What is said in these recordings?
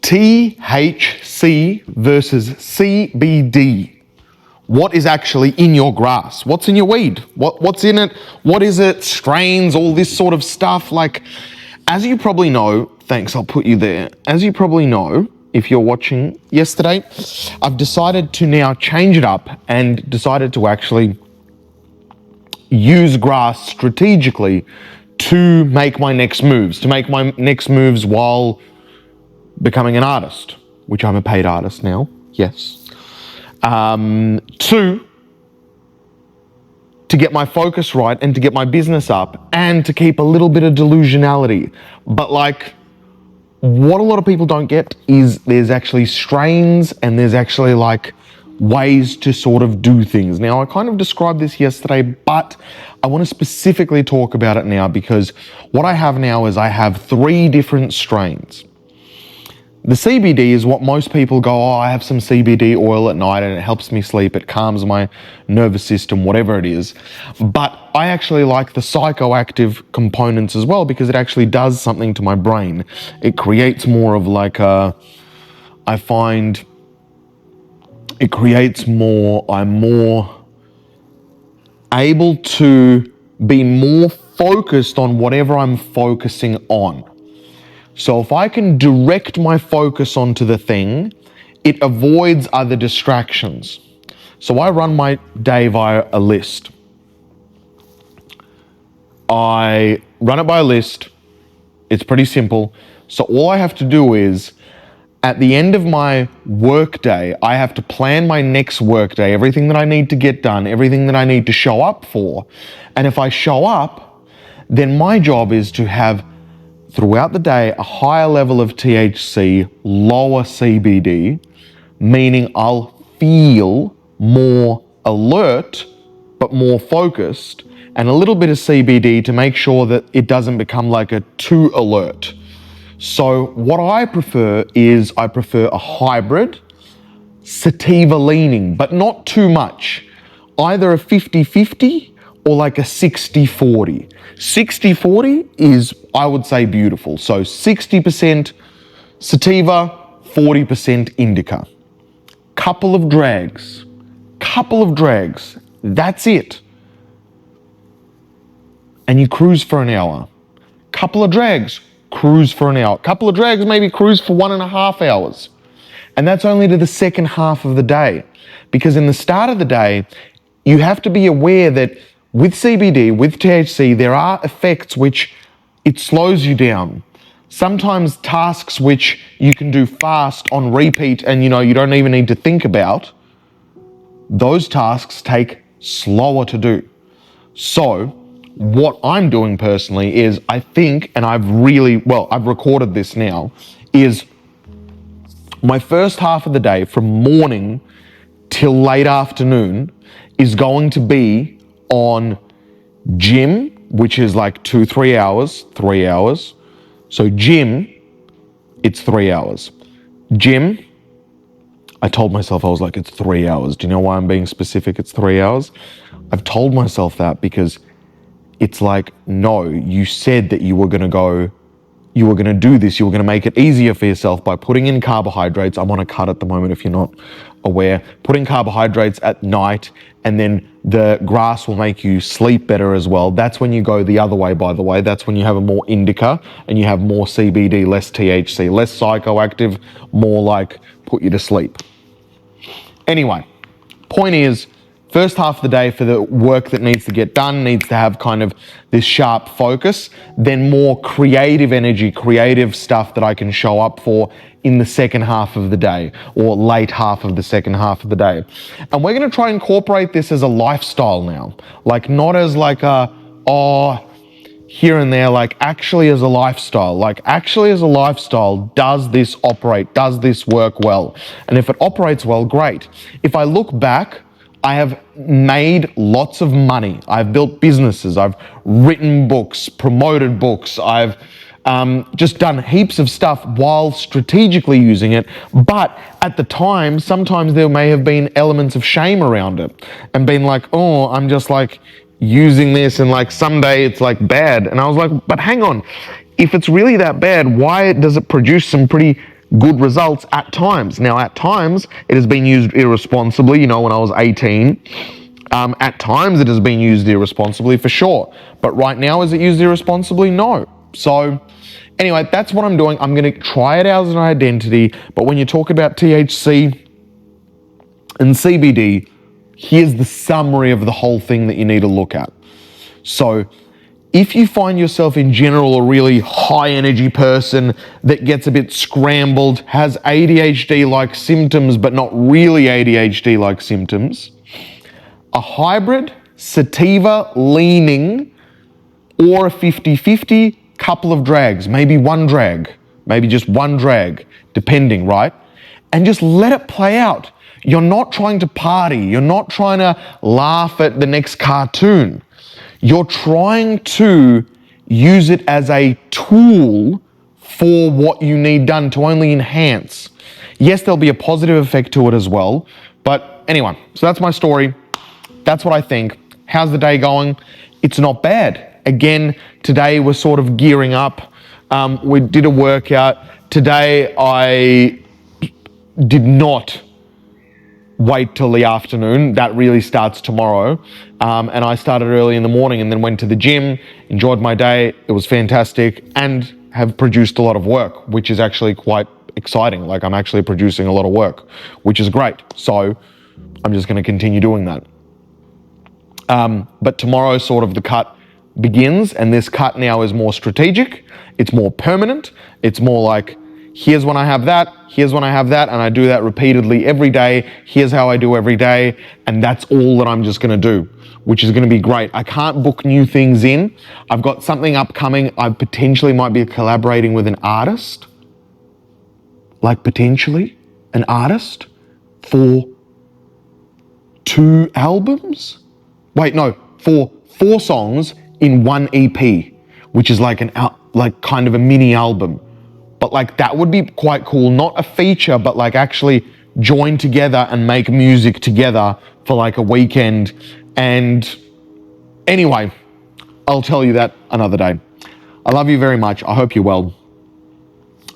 THC versus CBD. What is actually in your grass? What's in your weed? What's in it? What is it? Strains, all this sort of stuff. Like, as you probably know, thanks, I'll put you there. As you probably know, if you're watching yesterday, I've decided to now change it up and decided to actually use grass strategically to make my next moves, while becoming an artist, which I'm a paid artist now, yes. To get my focus right and to get my business up and to keep a little bit of delusionality. But like, what a lot of people don't get is there's actually strains and there's actually like ways to sort of do things. Now, I kind of described this yesterday, but I want to specifically talk about it now because what I have now is I have 3 different strains. The CBD is what most people go, oh, I have some CBD oil at night and it helps me sleep, it calms my nervous system, whatever it is. But I actually like the psychoactive components as well because it actually does something to my brain. It creates more of like I'm more able to be more focused on whatever I'm focusing on. So if I can direct my focus onto the thing, it avoids other distractions. So I run my day via a list. I run it by a list. It's pretty simple. So all I have to do is, at the end of my workday, I have to plan my next workday, everything that I need to get done, everything that I need to show up for. And if I show up, then my job is to have throughout the day a higher level of THC, lower CBD, meaning I'll feel more alert but more focused, and a little bit of CBD to make sure that it doesn't become like a too alert. So what I prefer is I prefer a hybrid, sativa leaning, but not too much. Either a 50-50 or like a 60-40. 60-40 is, I would say, beautiful. So 60% sativa, 40% indica. Couple of drags, that's it. And you cruise for an hour. Couple of drags, cruise for an hour. Couple of drags, maybe cruise for 1.5 hours. And that's only to the second half of the day. Because in the start of the day, you have to be aware that with CBD, with THC, there are effects which it slows you down. Sometimes tasks which you can do fast on repeat and you don't even need to think about, those tasks take slower to do. So what I'm doing personally is I think, and I've recorded this now, is my first half of the day from morning till late afternoon is going to be on gym, which is like 3 hours. So gym, it's 3 hours. Gym, I told myself, I was like, it's 3 hours. Do you know why I'm being specific? It's 3 hours. I've told myself that because it's like, no, you said that you were going to do this. You were going to make it easier for yourself by putting in carbohydrates. I'm on a cut at the moment if you're not aware. Putting carbohydrates at night, and then the grass will make you sleep better as well. That's when you go the other way, by the way. That's when you have a more indica and you have more CBD, less THC, less psychoactive, more like put you to sleep. Anyway, point is, first half of the day for the work that needs to get done needs to have kind of this sharp focus, then more creative energy, creative stuff that I can show up for in the second half of the day or late half of the second half of the day. And we're going to try and incorporate this as a lifestyle now, like not as like here and there, like actually as a lifestyle. Like actually as a lifestyle, does this operate? Does this work well? And if it operates well, great. If I look back, I have made lots of money. I've built businesses. I've written books, promoted books. I've just done heaps of stuff while strategically using it. But at the time, sometimes there may have been elements of shame around it and been like, oh, I'm just like using this and like someday it's like bad. And I was like, but hang on, if it's really that bad, why does it produce some pretty good results at times. Now, at times, it has been used irresponsibly. When I was 18, at times it has been used irresponsibly for sure. But right now, is it used irresponsibly? No. So anyway, that's what I'm doing. I'm going to try it out as an identity. But when you talk about THC and CBD, here's the summary of the whole thing that you need to look at. So if you find yourself in general a really high energy person that gets a bit scrambled, has ADHD-like symptoms, but not really ADHD-like symptoms, a hybrid, sativa leaning, or a 50-50, couple of drags, maybe one drag, maybe just one drag, depending, right? And just let it play out. You're not trying to party. You're not trying to laugh at the next cartoon. You're trying to use it as a tool for what you need done to only enhance. Yes, there'll be a positive effect to it as well. But anyway, so that's my story. That's what I think. How's the day going? It's not bad. Again, today we're sort of gearing up. We did a workout. Today I did not wait till the afternoon. That really starts tomorrow. And I started early in the morning and then went to the gym, enjoyed my day. It was fantastic and have produced a lot of work, which is actually quite exciting. Like I'm actually producing a lot of work, which is great. So I'm just going to continue doing that. But tomorrow sort of the cut begins, and this cut now is more strategic. It's more permanent. It's more like, here's when I have that, here's when I have that, and I do that repeatedly every day. Here's how I do every day, and that's all that I'm just going to do, which is going to be great. I can't book new things in. I've got something upcoming. I potentially might be collaborating with an artist, like potentially an artist for 2 albums. Wait, no, for 4 songs in 1 EP, which is like like kind of a mini album. But like that would be quite cool. Not a feature, but like actually join together and make music together for like a weekend. And anyway, I'll tell you that another day. I love you very much. I hope you're well.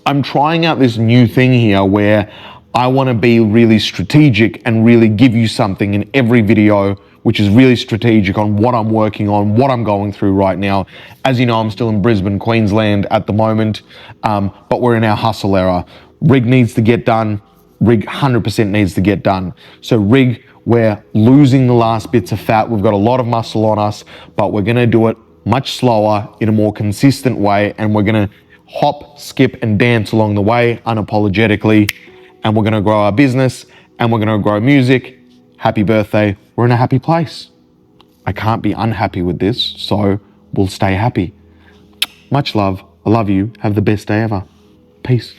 I'm trying out this new thing here where I want to be really strategic and really give you something in every video, which is really strategic on what I'm working on, what I'm going through right now. As you know, I'm still in Brisbane, Queensland at the moment, but we're in our hustle era. Rig needs to get done. Rig 100% needs to get done. So rig, we're losing the last bits of fat. We've got a lot of muscle on us, but we're going to do it much slower in a more consistent way. And we're going to hop, skip, and dance along the way unapologetically. And we're going to grow our business and we're going to grow music. Happy birthday. We're in a happy place. I can't be unhappy with this, so we'll stay happy. Much love. I love you. Have the best day ever. Peace.